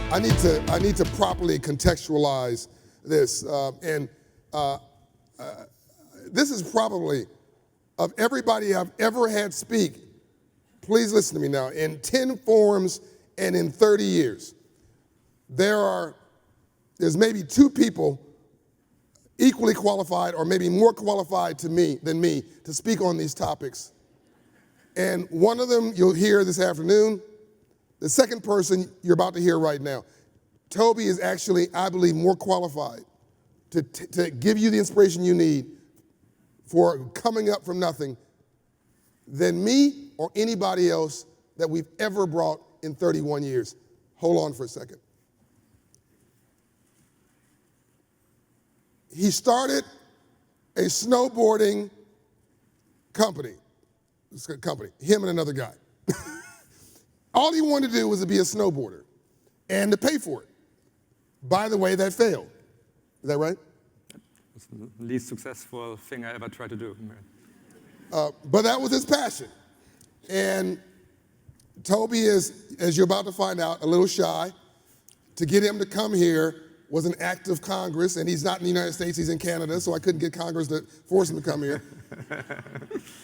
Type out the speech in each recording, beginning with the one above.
I need to properly contextualize this. This is probably, of everybody I've ever had speak, please listen to me now, in 10 forums and in 30 years, there's maybe 2 people equally qualified or maybe more qualified than me to speak on these topics. And one of them you'll hear this afternoon. The second person you're about to hear right now. Tobi is actually, I believe, more qualified to give you the inspiration you need for coming up from nothing than me or anybody else that we've ever brought in 31 years. Hold on for a second. He started a snowboarding company, him and another guy. All he wanted to do was to be a snowboarder and to pay for it. By the way, that failed. Is that right? It's the least successful thing I ever tried to do. But that was his passion. And Tobi is, as you're about to find out, a little shy. To get him to come here was an act of Congress, and he's not in the United States, he's in Canada, so I couldn't get Congress to force him to come here.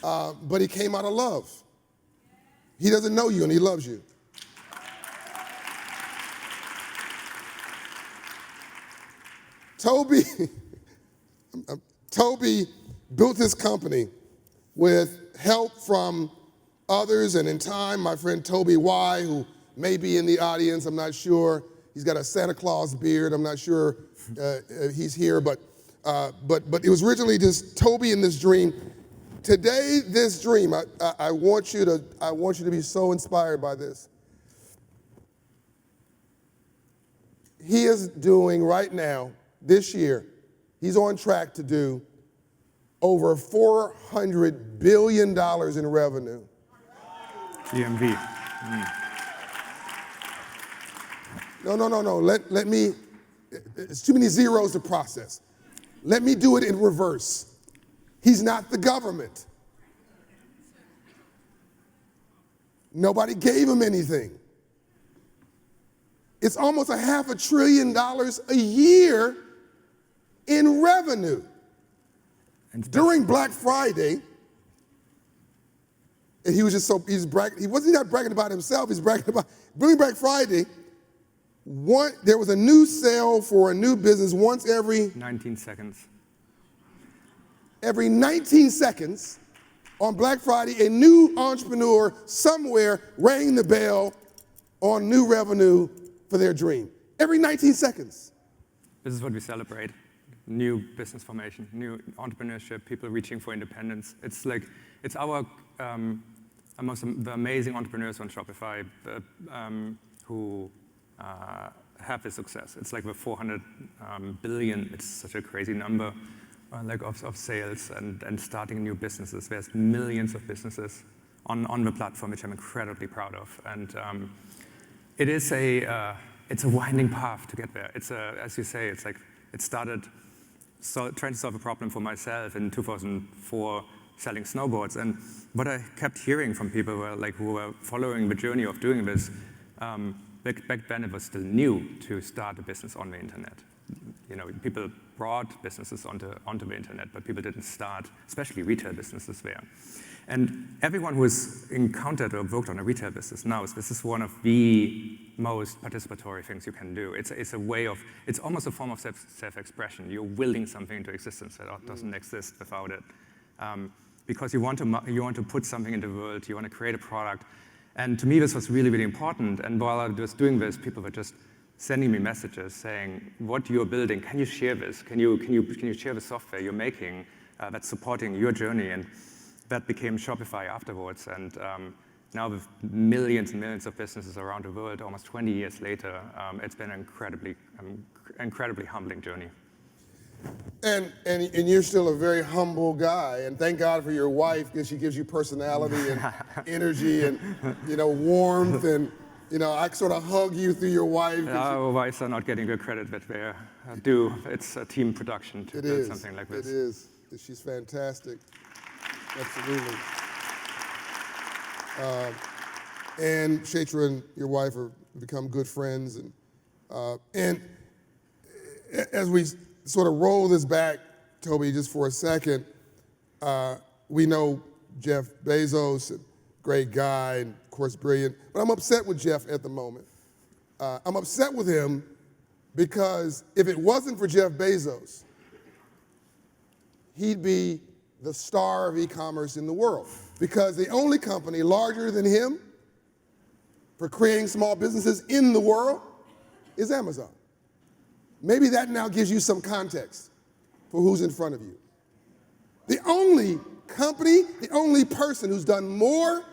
But he came out of love. He doesn't know you, and he loves you. Tobi built this company with help from others, and in time, my friend Tobi Y, who may be in the audience, I'm not sure. He's got a Santa Claus beard. I'm not sure he's here, but it was originally just Tobi and this dream. Today, this dream, I want you to be so inspired by this. He is doing right now, this year, he's on track to do over $400 billion in revenue. GMV. No. Let me, it's too many zeros to process. Let me do it in reverse. He's not the government. Nobody gave him anything. It's almost $500 billion a year in revenue. And during Black Friday, and he wasn't not bragging about himself, he's bragging about, during Black Friday, there was a new sale for a new business once every 19 seconds. Every 19 seconds on Black Friday, a new entrepreneur somewhere rang the bell on new revenue for their dream. Every 19 seconds. This is what we celebrate. New business formation, new entrepreneurship, people reaching for independence. It's our the amazing entrepreneurs on Shopify who have this success. It's like the 400 billion, it's such a crazy number of sales and starting new businesses. There's millions of businesses on the platform, which I'm incredibly proud of. And it's a winding path to get there. As you say, it started trying to solve a problem for myself in 2004, selling snowboards. And what I kept hearing from people who were following the journey of doing this, back then it was still new to start a business on the internet. People brought businesses onto the internet, but people didn't start, especially retail businesses there. And everyone who has encountered or worked on a retail business knows this is one of the most participatory things you can do. It's almost a form of self-expression. You're willing something into existence that doesn't exist without it. Because you want to put something in the world, you want to create a product. And to me, this was really, really important. And while I was doing this, people were just sending me messages saying, what you're building, can you share this? Can you share the software you're making that's supporting your journey? And that became Shopify afterwards. And now with millions and millions of businesses around the world, almost 20 years later, it's been an incredibly humbling journey. And you're still a very humble guy, and thank God for your wife, because she gives you personality and energy and warmth, and I sort of hug you through your wife. Our wives are not getting the credit that they do. It's a team production to build something like this. It is. She's fantastic. Absolutely. And Chaitra and your wife have become good friends, and And as we sort of roll this back, Toby, just for a second, we know Jeff Bezos, great guy, and of course brilliant, but I'm upset with Jeff at the moment. I'm upset with him because if it wasn't for Jeff Bezos, he'd be the star of e-commerce in the world. Because the only company larger than him for creating small businesses in the world is Amazon. Maybe that now gives you some context for who's in front of you. The only company, the only person who's done more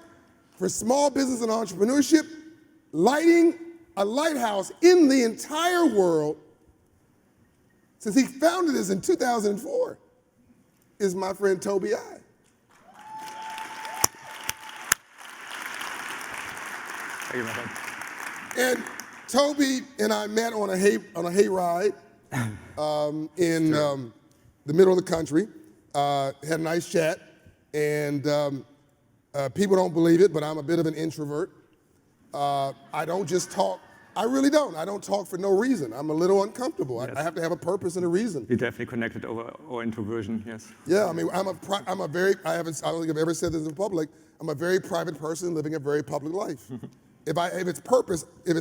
for small business and entrepreneurship, lighting a lighthouse in the entire world since he founded this in 2004, is my friend Tobi. Thank you, my friend. And Tobi and I met on a hayride in the middle of the country. Had a nice chat, and people don't believe it, but I'm a bit of an introvert. I don't just talk. I really don't. I don't talk for no reason. I'm a little uncomfortable. Yes. I have to have a purpose and a reason. We definitely connected over our introversion, yes. Yeah, I mean, I don't think I've ever said this in public. I'm a very private person living a very public life. If it's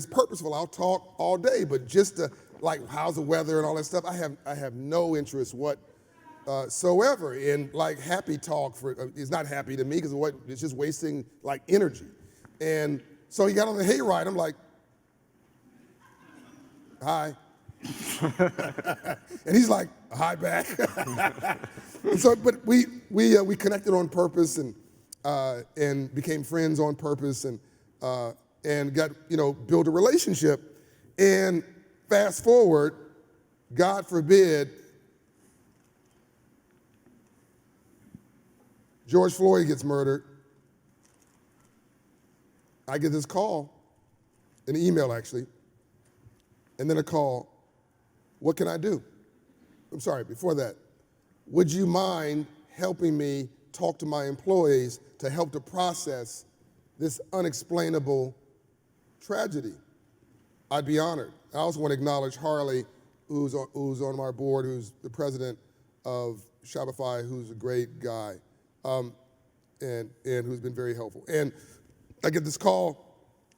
purposeful, I'll talk all day. But just to, like, how's the weather and all that stuff, I have no interest whatsoever in like happy talk. It's not happy to me because it's just wasting like energy. And so he got on the hayride. I'm like, hi. And he's like, hi back. And so, but we connected on purpose and became friends on purpose and got, built a relationship. And fast forward, God forbid, George Floyd gets murdered. I get this call, an email actually, and then a call. What can I do? I'm sorry, before that, would you mind helping me talk to my employees to help to process this unexplainable tragedy? I'd be honored. I also want to acknowledge Harley, who's on my board, who's the president of Shopify, who's a great guy, and who's been very helpful. And I get this call,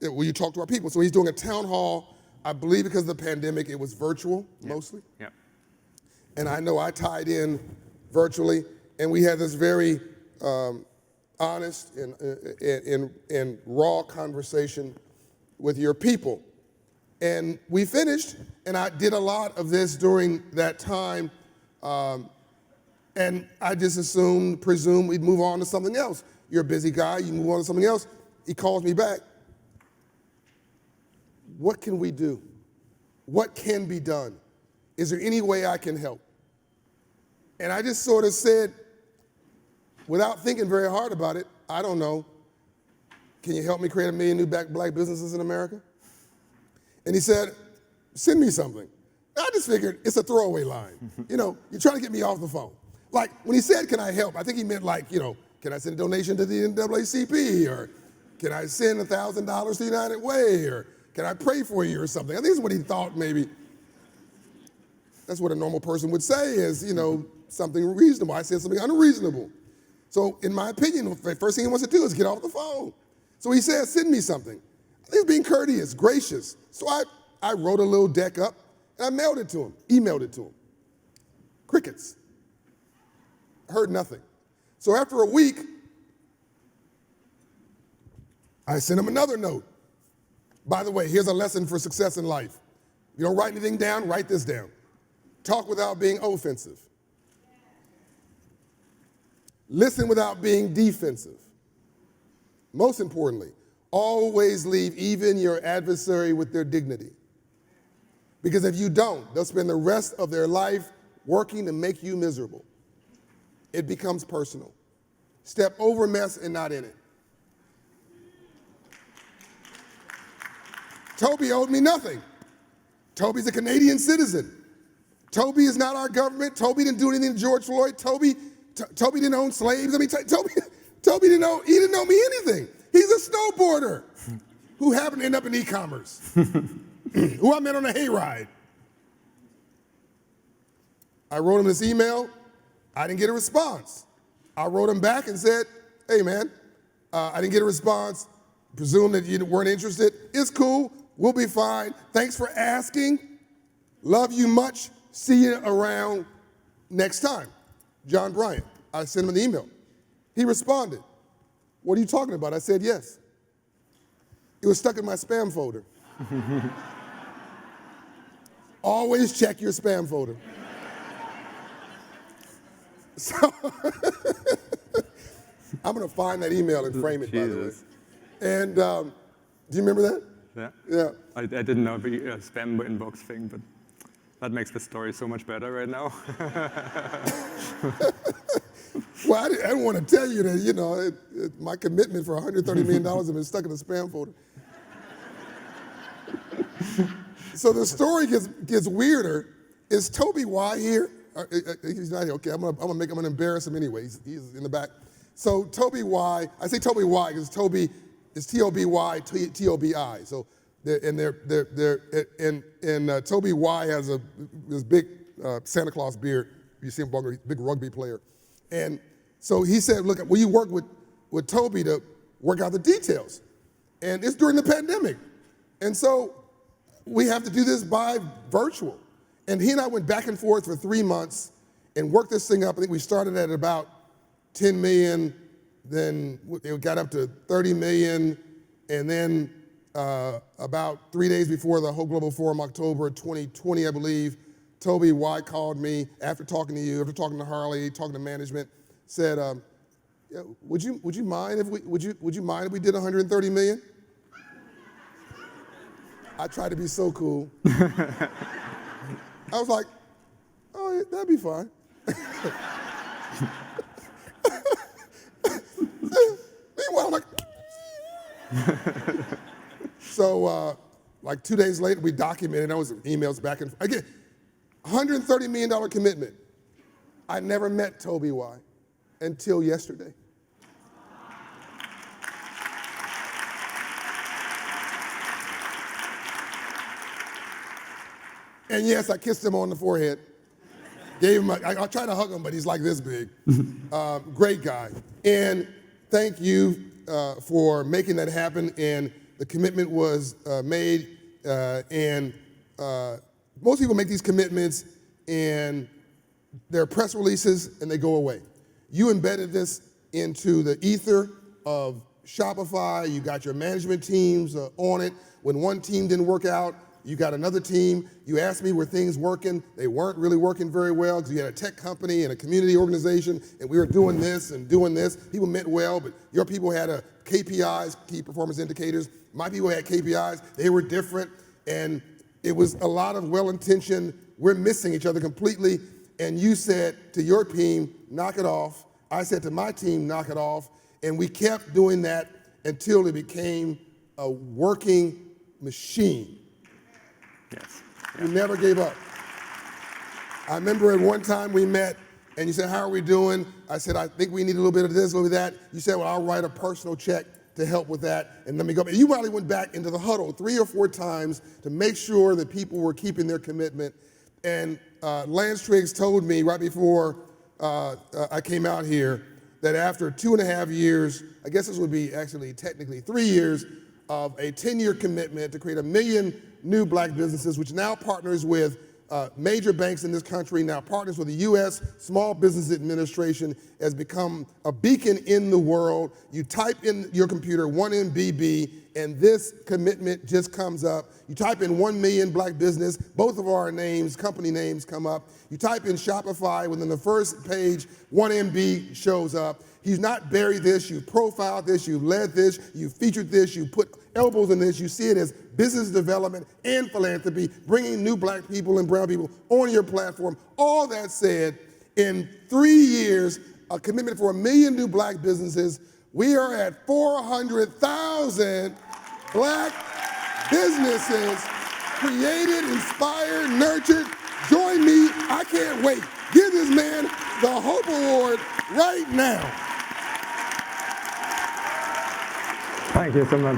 will you talk to our people? So he's doing a town hall. I believe because of the pandemic, it was virtual mostly. Yeah. And I know I tied in virtually, and we had this very honest and raw conversation with your people. And we finished, and I did a lot of this during that time, and I just presumed we'd move on to something else. You're a busy guy, you move on to something else. He calls me back. What can we do? What can be done? Is there any way I can help? And I just sort of said, without thinking very hard about it, I don't know. Can you help me create 1 million new black businesses in America? And he said, send me something. I just figured it's a throwaway line. You're trying to get me off the phone. Like when he said, can I help? I think he meant like, can I send a donation to the NAACP? Or can I send $1,000 to United Way? Or can I pray for you or something? I think that's what he thought maybe. That's what a normal person would say is, something reasonable. I said something unreasonable. So in my opinion, the first thing he wants to do is get off the phone. So he said, send me something. I think he's being courteous, gracious. So I wrote a little deck up and I mailed it to him, emailed it to him. Crickets. I heard nothing. So after a week, I sent him another note. By the way, here's a lesson for success in life. If you don't write anything down, write this down. Talk without being offensive. Listen without being defensive. Most importantly, always leave even your adversary with their dignity. Because if you don't, they'll spend the rest of their life working to make you miserable. It becomes personal. Step over mess and not in it. Tobi owed me nothing. Tobi's a Canadian citizen. Tobi is not our government. Tobi didn't do anything to George Floyd. Tobi didn't own slaves. I mean, Tobi didn't owe me anything. He's a snowboarder who happened to end up in e-commerce. who I met on a hayride. I wrote him this email. I didn't get a response. I wrote him back and said, hey, man, I didn't get a response. Presume that you weren't interested. It's cool. We'll be fine. Thanks for asking. Love you much. See you around next time. John Bryant. I sent him an email. He responded. What are you talking about? I said, yes. It was stuck in my spam folder. Always check your spam folder. So I'm going to find that email and frame it, by the way. And do you remember that? Yeah. Yeah. I didn't know the spam inbox thing, but that makes the story so much better right now. Well, I didn't want to tell you that, my commitment for $130 million has been stuck in the spam folder. So the story gets weirder. Is Tobi Y here? He's not here. Okay, I'm gonna embarrass him anyway. He's in the back. So Tobi Y, I say Tobi Y because Tobi is T-O-B-Y, T-O-B-I. So Tobi Y has this big Santa Claus beard. You see him, big rugby player. And so he said, look, will you work with Tobi to work out the details? And it's during the pandemic. And so we have to do this by virtual. And he and I went back and forth for 3 months and worked this thing up. I think we started at about 10 million, then it got up to 30 million, and then about 3 days before the whole Global Forum, October 2020, I believe, Tobi Y called me after talking to you, after talking to Harley, talking to management, said, would you mind if we did 130 million? I tried to be so cool. I was like, oh, yeah, that'd be fine. Meanwhile, I'm like, so like 2 days later, we documented, those emails back and forth. Again, $130 million commitment. I never met Tobi Y until yesterday. And yes, I kissed him on the forehead. Gave him I tried to hug him, but he's like this big. Great guy. And thank you for making that happen. And the commitment was made. And most people make these commitments and they're press releases and they go away. You embedded this into the ether of Shopify. You got your management teams on it. When one team didn't work out, you got another team. You asked me, were things working? They weren't really working very well because you had a tech company and a community organization, and we were doing this and doing this. People meant well, but your people had KPIs, key performance indicators. My people had KPIs. They were different, and it was a lot of well-intentioned. We're missing each other completely, and you said to your team, knock it off. I said to my team, knock it off, and we kept doing that until it became a working machine. Yes. We never gave up. I remember at one time we met and you said, how are we doing? I said, I think we need a little bit of this, a little bit of that. You said, well, I'll write a personal check to help with that and let me go. And you probably went back into the huddle 3 or 4 times to make sure that people were keeping their commitment. And Lance Triggs told me right before I came out here that after 2.5 years, I guess this would be actually technically 3 years of a 10-year commitment to create 1 million new black businesses, which now partners with major banks in this country, now partners with the U.S. Small Business Administration, has become a beacon in the world. You type in your computer 1MBB, and this commitment just comes up. You type in 1 million black business, both of our names, company names come up. You type in Shopify, within the first page, 1MB shows up. He's not buried this, you profiled this, you led this, you featured this, you put elbows in this, you see it as business development and philanthropy, bringing new black people and brown people on your platform. All that said, in 3 years, a commitment for 1 million new black businesses, we are at 400,000 black businesses created, inspired, nurtured. Join me, I can't wait. Give this man the Hope Award right now. Thank you so much.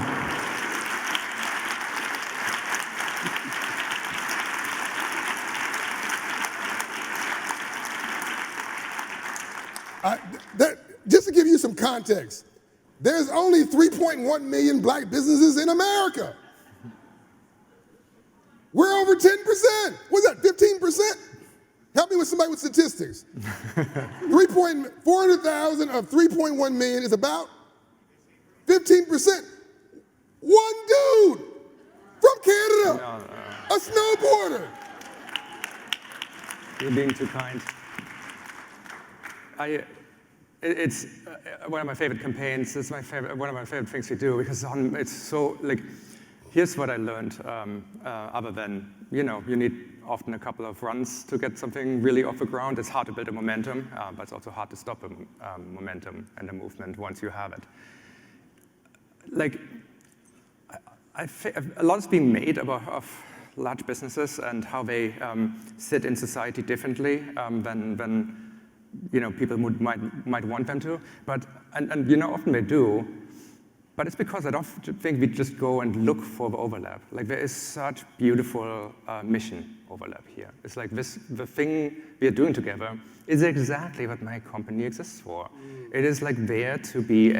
some context. There's only 3.1 million black businesses in America. We're over 10%. What's that, 15%? Help me with somebody with statistics. 400,000 of 3.1 million is about 15%. One dude from Canada, a snowboarder. You're being too kind. It's one of my favorite campaigns. It's one of my favorite things we do because it's so like. Here's what I learned. Other than you need often a couple of runs to get something really off the ground. It's hard to build a momentum, but it's also hard to stop a momentum and a movement once you have it. Like, a lot is being made of large businesses and how they sit in society differently than people might want them to. But and often they do. But it's because I don't think we just go and look for the overlap. Like there is such beautiful mission overlap here. It's like the thing we are doing together is exactly what my company exists for. It is like there to be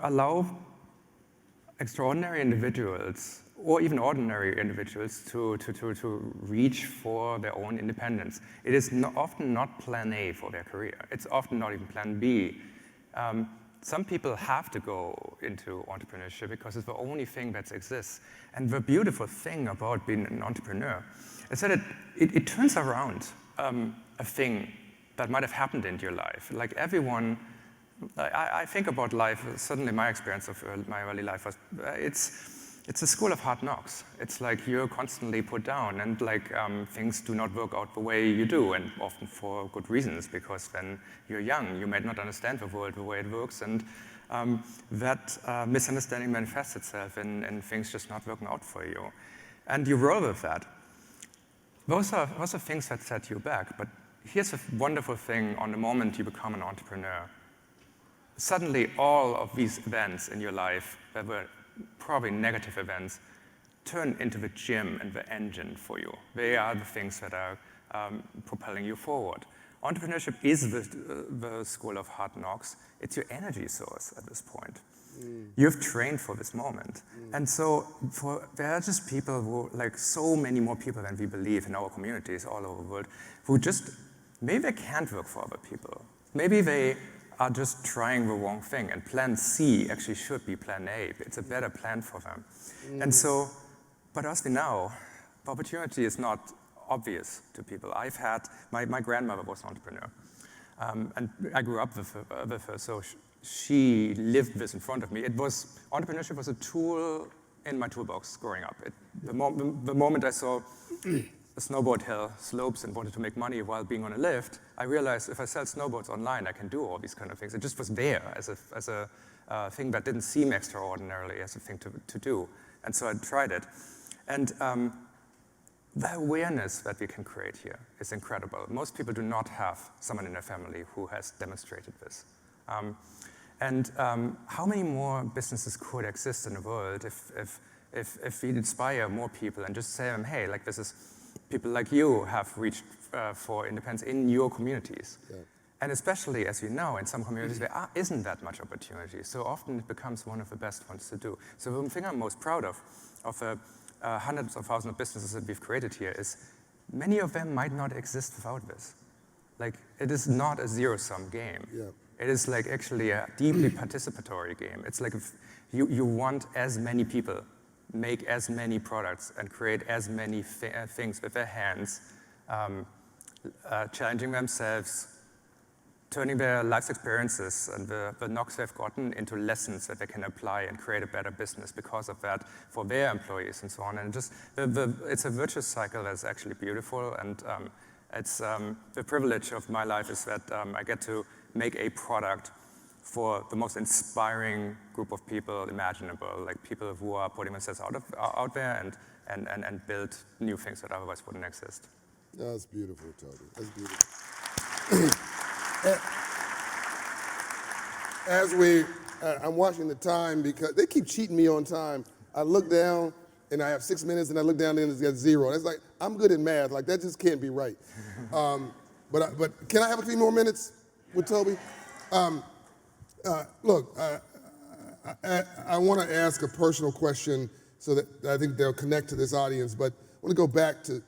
allow extraordinary individuals or even ordinary individuals to reach for their own independence. It is often not plan A for their career. It's often not even plan B. Some people have to go into entrepreneurship because it's the only thing that exists. And the beautiful thing about being an entrepreneur is that it turns around a thing that might have happened in your life. Like everyone, I think about life, suddenly my experience of my early life was, it's a school of hard knocks. It's like you're constantly put down and like things do not work out the way you do, and often for good reasons, because when you're young, you might not understand the world the way it works, and that misunderstanding manifests itself in things just not working out for you. And you roll with that. Those are things that set you back, but here's a wonderful thing on the moment you become an entrepreneur. Suddenly all of these events in your life that were probably negative events turn into the gym and the engine for you. They are the things that are propelling you forward. Entrepreneurship is the school of hard knocks. It's your energy source at this point. You've trained for this moment. And so there are just people who, like so many more people than we believe in our communities all over the world, who just, maybe they can't work for other people. Maybe they are just trying the wrong thing, and plan C actually should be plan A. It's a better plan for them. And so, but as we know, the opportunity is not obvious to people. I've had, my grandmother was an entrepreneur, and I grew up with her, so she lived this in front of me. Entrepreneurship was a tool in my toolbox growing up. The moment I saw a snowboard hill, slopes, and wanted to make money while being on a lift, I realized if I sell snowboards online, I can do all these kind of things. It just was there as a thing that didn't seem extraordinarily as a thing to do. And so I tried it. And the awareness that we can create here is incredible. Most people do not have someone in their family who has demonstrated this. How many more businesses could exist in the world if we inspire more people and just say to them, hey, like this is, people like you have reached for independence in your communities. Yeah. And especially, as you know, in some communities there isn't that much opportunity. So often it becomes one of the best ones to do. So the thing I'm most proud of the hundreds of thousands of businesses that we've created here is many of them might not exist without this. Like, it is not a zero-sum game. Yeah. It is like actually a deeply participatory game. It's like if you want as many people make as many products and create as many things with their hands, challenging themselves, turning their life's experiences and the knocks they've gotten into lessons that they can apply and create a better business because of that for their employees and so on. And just it's a virtuous cycle that's actually beautiful. And it's the privilege of my life is that I get to make a product for the most inspiring group of people imaginable, like people who are putting themselves out there and build new things that otherwise wouldn't exist. That's beautiful, Tobi. That's beautiful. I'm watching the time because they keep cheating me on time. I look down and I have 6 minutes, and I look down and it's got 0. It's like, I'm good at math. Like, that just can't be right. But can I have a few more minutes? with Tobi? Look, I want to ask a personal question so that I think they'll connect to this audience, but I want to go back to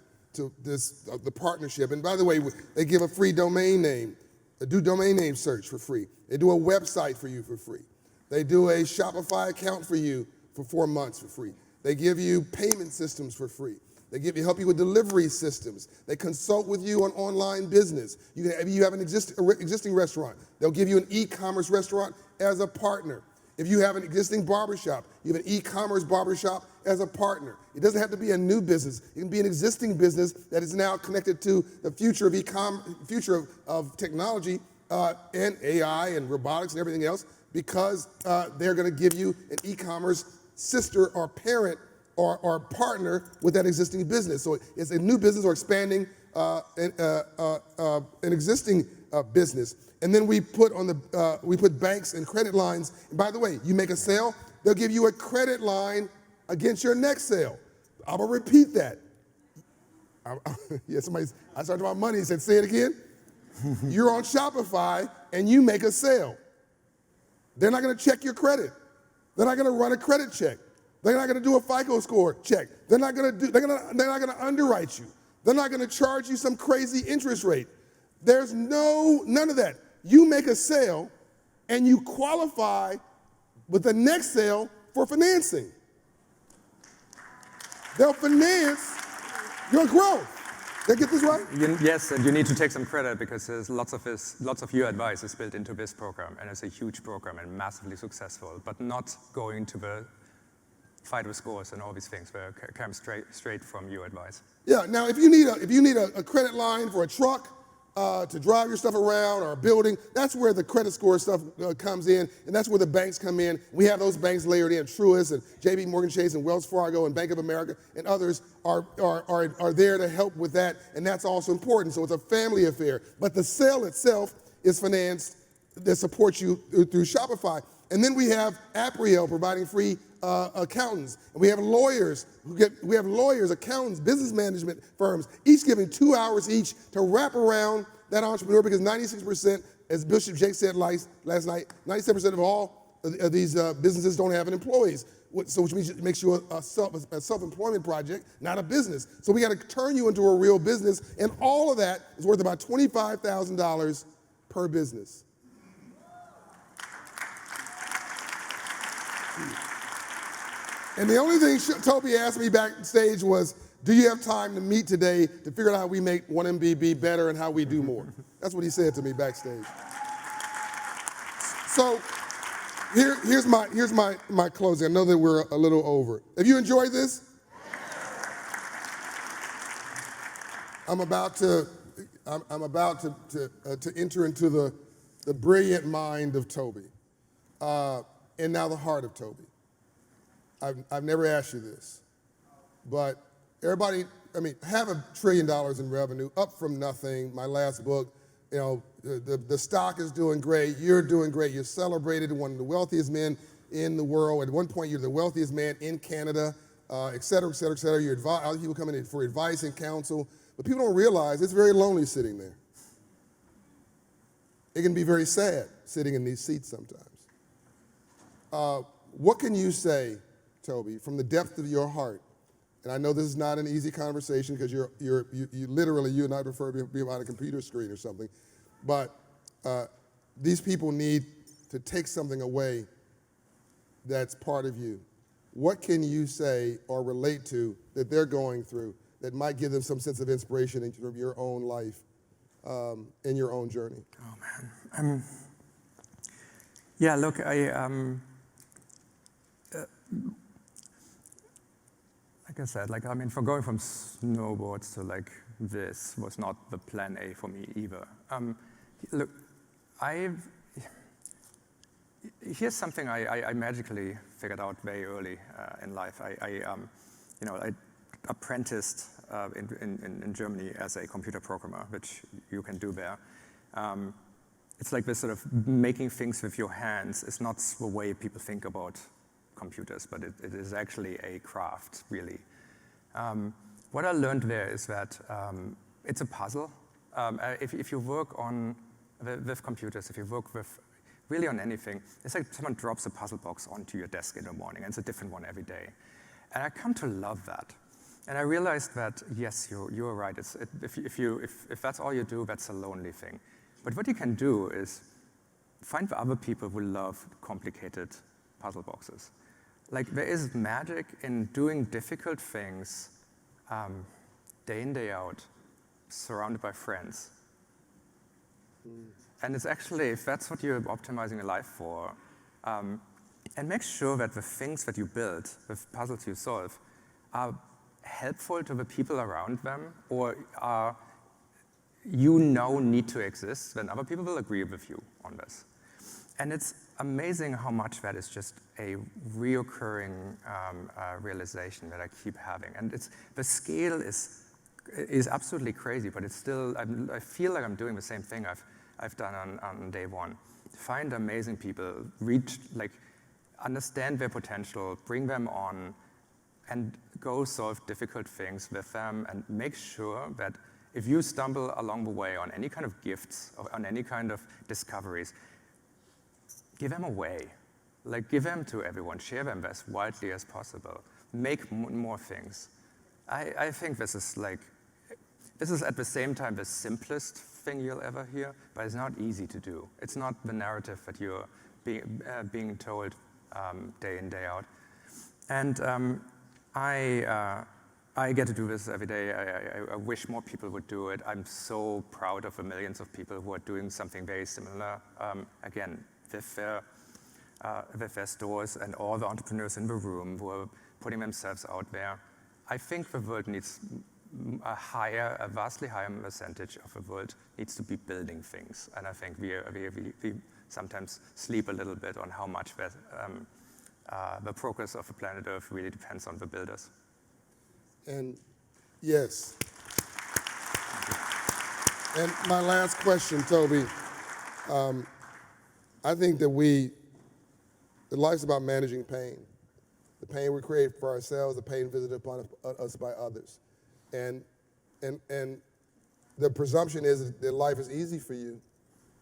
this the partnership. And by the way, they give a free domain name. They do domain name search for free. They do a website for you for free. They do a Shopify account for you for 4 months for free. They give you payment systems for free. They help you with delivery systems. They consult with you on online business. If you have an existing restaurant, they'll give you an e-commerce restaurant as a partner. If you have an existing barbershop, you have an e-commerce barbershop as a partner. It doesn't have to be a new business. It can be an existing business that is now connected to the future of future of technology and AI and robotics and everything else, because they're going to give you an e-commerce sister or parent or partner with that existing business. So it's a new business or expanding an existing business. And then we put banks and credit lines. And by the way, you make a sale, they'll give you a credit line against your next sale. I'm gonna repeat that. I started talking about money. He said, say it again. You're on Shopify and you make a sale. They're not gonna check your credit. They're not gonna run a credit check. They're not gonna do a FICO score check. They're not gonna underwrite you. They're not gonna charge you some crazy interest rate. There's none of that. You make a sale and you qualify with the next sale for financing. They'll finance your growth. Did I get this right? Yes, and you need to take some credit because there's lots of your advice is built into this program, and it's a huge program and massively successful, but not going to the FICO scores and all these things where it comes straight from your advice. Yeah. Now, if you need a credit line for a truck to drive your stuff around or a building, that's where the credit score stuff comes in, and that's where the banks come in. We have those banks layered in. Truist and JP Morgan Chase and Wells Fargo and Bank of America and others are there to help with that, and that's also important. So it's a family affair. But the sale itself is financed that supports you through Shopify. And then we have Aprio providing free accountants. And we have lawyers, accountants, business management firms, each giving 2 hours each to wrap around that entrepreneur, because 96%, as Bishop Jake said last night, 97% of all of these businesses don't have employees. So which means it makes you a self-employment project, not a business. So we got to turn you into a real business, and all of that is worth about $25,000 per business. And the only thing Tobi asked me backstage was, do you have time to meet today to figure out how we make 1MBB better and how we do more? That's what he said to me backstage. So here's my closing. I know that we're a little over. Have you enjoyed this? I'm about to enter into the brilliant mind of Tobi, and now the heart of Tobi. I've never asked you this, but everybody, have $1 trillion in revenue, up from nothing. My last book, the stock is doing great. You're doing great. You're celebrated, one of the wealthiest men in the world. At one point, you're the wealthiest man in Canada, et cetera, et cetera, et cetera. Other people come in for advice and counsel, but people don't realize it's very lonely sitting there. It can be very sad sitting in these seats sometimes. What can you say, Tobi, from the depth of your heart? And I know this is not an easy conversation because you and I prefer to be behind a computer screen or something, but these people need to take something away that's part of you. What can you say or relate to that they're going through that might give them some sense of inspiration in your own life, in your own journey? Oh man, yeah. Look, like I said, for going from snowboards to this was not the plan A for me either. Look, here's something I magically figured out very early in life. I apprenticed in Germany as a computer programmer, which you can do there. It's like this sort of making things with your hands is not the way people think about computers, but it is actually a craft, really. What I learned there is that it's a puzzle. If you work on with computers, if you work with really on anything, it's like someone drops a puzzle box onto your desk in the morning, and it's a different one every day. And I come to love that. And I realized that, yes, you're right. If that's all you do, that's a lonely thing. But what you can do is find other people who love complicated puzzle boxes. Like, there is magic in doing difficult things day in, day out, surrounded by friends. And it's actually, if that's what you're optimizing your life for, and make sure that the things that you build, the puzzles you solve, are helpful to the people around them, or are need to exist, then other people will agree with you on this. And it's amazing how much that is just a reoccurring realization that I keep having. And the scale is absolutely crazy, but it's still, I feel like I'm doing the same thing I've done on day one. Find amazing people, understand their potential, bring them on, and go solve difficult things with them, and make sure that if you stumble along the way on any kind of gifts, or on any kind of discoveries, give them away. Like, give them to everyone, share them as widely as possible, make more things. I think this is at the same time the simplest thing you'll ever hear, but it's not easy to do. It's not the narrative that you're being told day in, day out. And I get to do this every day. I wish more people would do it. I'm so proud of the millions of people who are doing something very similar. Again, with their stores and all the entrepreneurs in the room who are putting themselves out there. I think the world needs a vastly higher percentage of the world needs to be building things. And I think we sometimes sleep a little bit on how much that, the progress of the planet Earth really depends on the builders. And yes. And my last question, Toby. I think that life's about managing pain. The pain we create for ourselves, the pain visited upon us by others. And the presumption is that life is easy for you,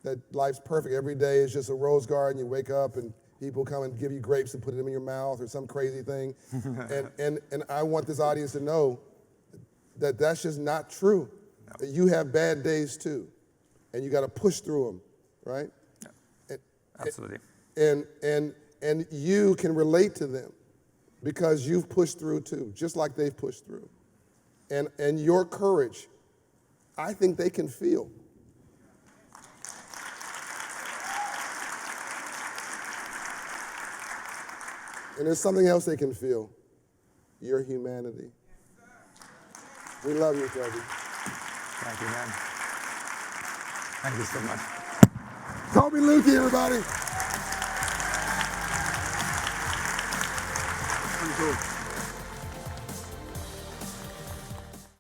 that life's perfect. Every day is just a rose garden. You wake up and people come and give you grapes and put them in your mouth or some crazy thing. and I want this audience to know that that's just not true. No. That you have bad days too, and you got to push through them, right? Yeah. Absolutely. And you can relate to them because you've pushed through too, just like they've pushed through. And your courage, I think they can feel. And there's something else they can feel, your humanity. We love you, Tobi. Thank you, man. Thank you so much. Tobi Lutke, everybody. Cool.